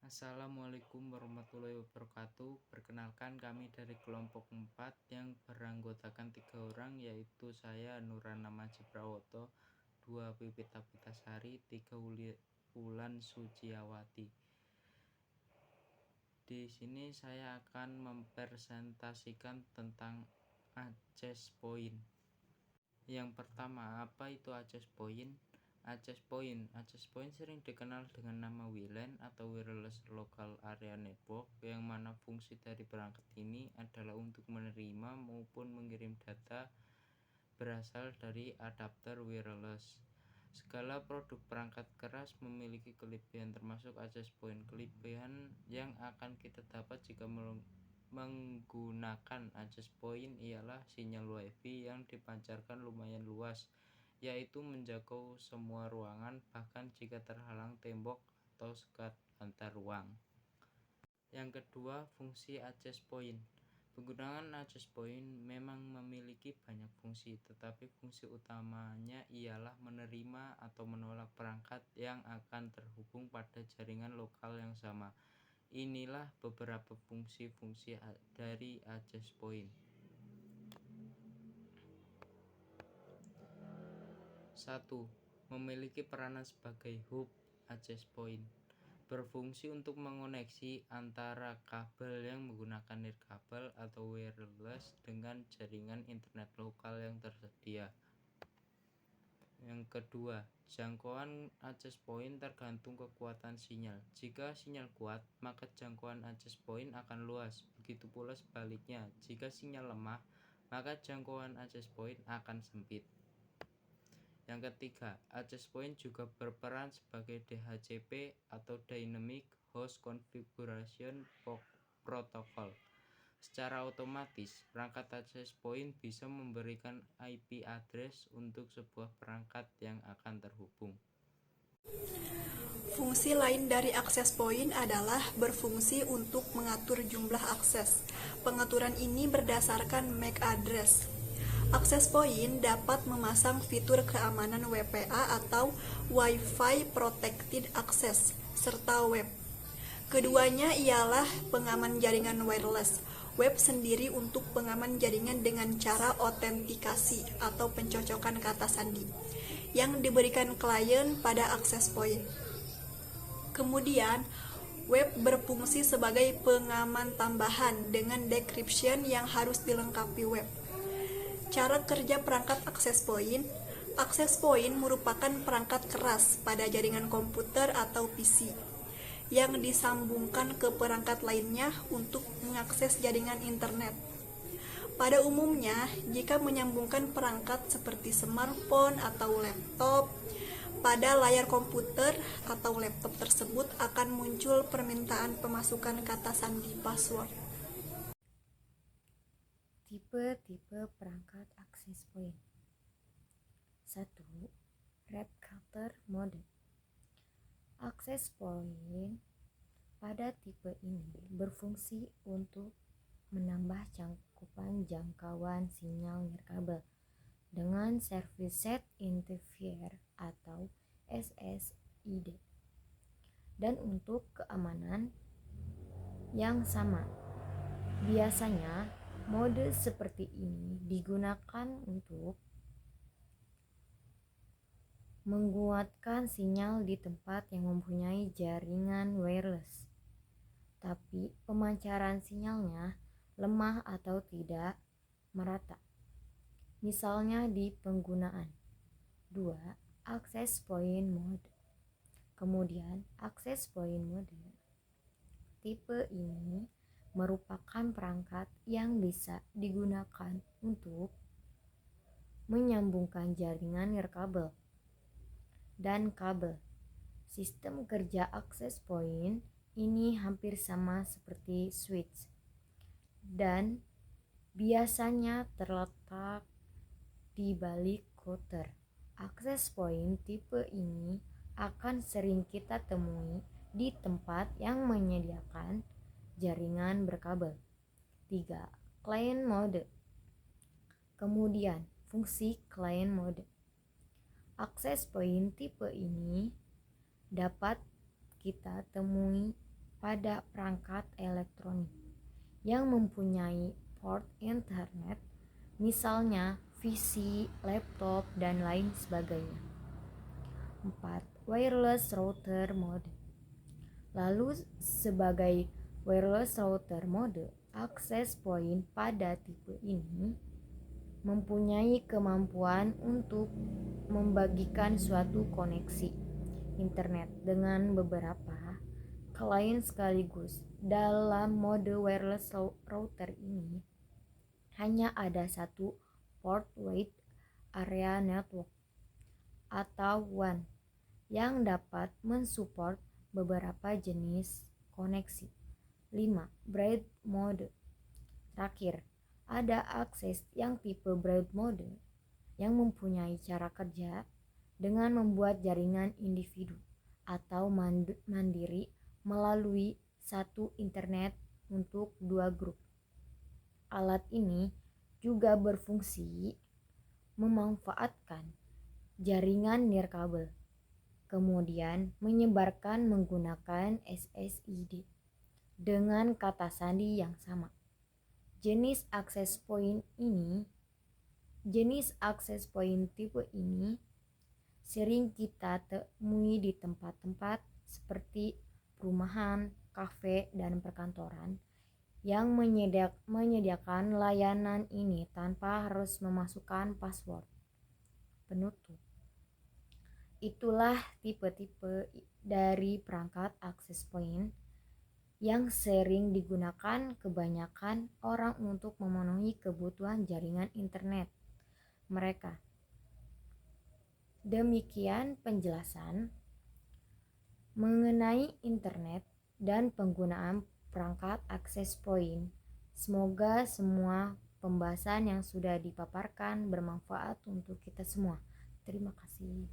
Assalamualaikum warahmatullahi wabarakatuh. Perkenalkan, kami dari kelompok 4 yang beranggotakan 3 orang, yaitu saya Nurana Majid Prawoto, 2 Pipita Pitasari, 3 Wulan Suciawati. Di sini saya akan mempresentasikan tentang access point. Yang pertama, apa itu access point? Access point sering dikenal dengan nama WLAN atau Wireless Local Area Network, yang mana fungsi dari perangkat ini adalah untuk menerima maupun mengirim data berasal dari adapter wireless. Segala produk perangkat keras memiliki kelebihan termasuk access point. Kelebihan yang akan kita dapat jika menggunakan access point ialah sinyal WiFi yang dipancarkan lumayan luas, yaitu menjangkau semua ruangan bahkan jika terhalang tembok atau sekat antar ruang. Yang kedua, fungsi access point. Penggunaan access point memang memiliki banyak fungsi, tetapi fungsi utamanya ialah menerima atau menolak perangkat yang akan terhubung pada jaringan lokal yang sama. Inilah beberapa fungsi-fungsi dari access point. 1. Memiliki peranan sebagai hub. Access point berfungsi untuk mengoneksi antara kabel yang menggunakan nirkabel atau wireless dengan jaringan internet lokal yang tersedia. Yang kedua, jangkauan access point tergantung kekuatan sinyal. Jika sinyal kuat, maka jangkauan access point akan luas. Begitu pula sebaliknya, jika sinyal lemah, maka jangkauan access point akan sempit. Yang ketiga, access point juga berperan sebagai DHCP atau Dynamic Host Configuration Protocol. Secara otomatis, perangkat access point bisa memberikan IP address untuk sebuah perangkat yang akan terhubung. Fungsi lain dari access point adalah berfungsi untuk mengatur jumlah akses. Pengaturan ini berdasarkan MAC address. Access point dapat memasang fitur keamanan WPA atau Wi-Fi Protected Access serta web. Keduanya ialah pengaman jaringan wireless. Web sendiri untuk pengaman jaringan dengan cara autentikasi atau pencocokan kata sandi yang diberikan klien pada access point. Kemudian, web berfungsi sebagai pengaman tambahan dengan decryption yang harus dilengkapi web. Cara kerja perangkat access point. Access point merupakan perangkat keras pada jaringan komputer atau PC yang disambungkan ke perangkat lainnya untuk mengakses jaringan internet. Pada umumnya, jika menyambungkan perangkat seperti smartphone atau laptop, pada layar komputer atau laptop tersebut akan muncul permintaan pemasukan kata sandi password. Tipe-tipe perangkat access point. 1. Red Cutter Mode. Access point pada tipe ini berfungsi untuk menambah cakupan jangkauan sinyal nirkabel dengan Service Set Interfere atau SSID, dan untuk keamanan yang sama. Biasanya mode seperti ini digunakan untuk menguatkan sinyal di tempat yang mempunyai jaringan wireless, tapi pemancaran sinyalnya lemah atau tidak merata. Misalnya di penggunaan. 2. Access point mode. Kemudian, access point mode. Tipe ini merupakan perangkat yang bisa digunakan untuk menyambungkan jaringan nirkabel dan kabel. Sistem kerja access point ini hampir sama seperti switch dan biasanya terletak di balik router. Access point tipe ini akan sering kita temui di tempat yang menyediakan jaringan berkabel. 3. Client mode. Kemudian, fungsi client mode. Access point tipe ini dapat kita temui pada perangkat elektronik yang mempunyai port internet, misalnya PC, laptop, dan lain sebagainya. 4. Wireless router mode. Lalu sebagai wireless router mode, akses point pada tipe ini mempunyai kemampuan untuk membagikan suatu koneksi internet dengan beberapa klien sekaligus. Dalam mode wireless router ini hanya ada satu port wide area network atau WAN yang dapat mensupport beberapa jenis koneksi. 5. Broad mode. Terakhir, ada akses yang tipe broad mode yang mempunyai cara kerja dengan membuat jaringan individu atau mandiri melalui satu internet untuk dua grup. Alat ini juga berfungsi memanfaatkan jaringan nirkabel, kemudian menyebarkan menggunakan SSID dengan kata sandi yang sama. Jenis akses point tipe ini sering kita temui di tempat-tempat seperti perumahan, kafe, dan perkantoran yang menyediakan layanan ini tanpa harus memasukkan password penutup. Itulah tipe-tipe dari perangkat access point yang sering digunakan kebanyakan orang untuk memenuhi kebutuhan jaringan internet mereka. Demikian penjelasan mengenai internet dan penggunaan perangkat access point. Semoga semua pembahasan yang sudah dipaparkan bermanfaat untuk kita semua. Terima kasih.